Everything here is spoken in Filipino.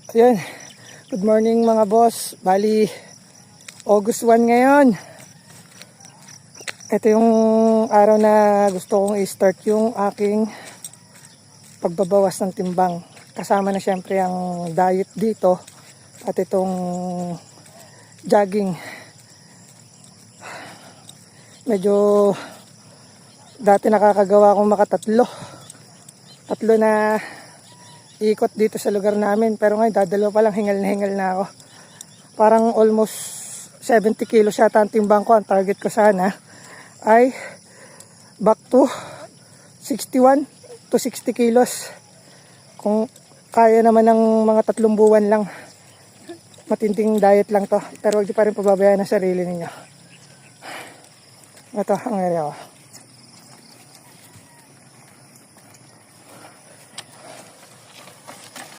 Ayan, good morning mga boss. Bali, August 1 ngayon. Ito yung araw na gusto kong i-start yung aking pagbabawas ng timbang. Kasama na syempre ang diet dito at itong jogging. Medyo dati nakakagawa akong makatatlo. Tatlo na ikot dito sa lugar namin, pero ngayon dadalo pa lang, hingal na ako. Parang almost 70 kilos yata ang timbang ko. Ang target ko sana ay back to 61 to 60 kilos. Kung kaya naman ng mga 3 buwan lang, matinding diet lang to, pero huwag pa rin pababayaan ang sarili ninyo. Ito ang area ko.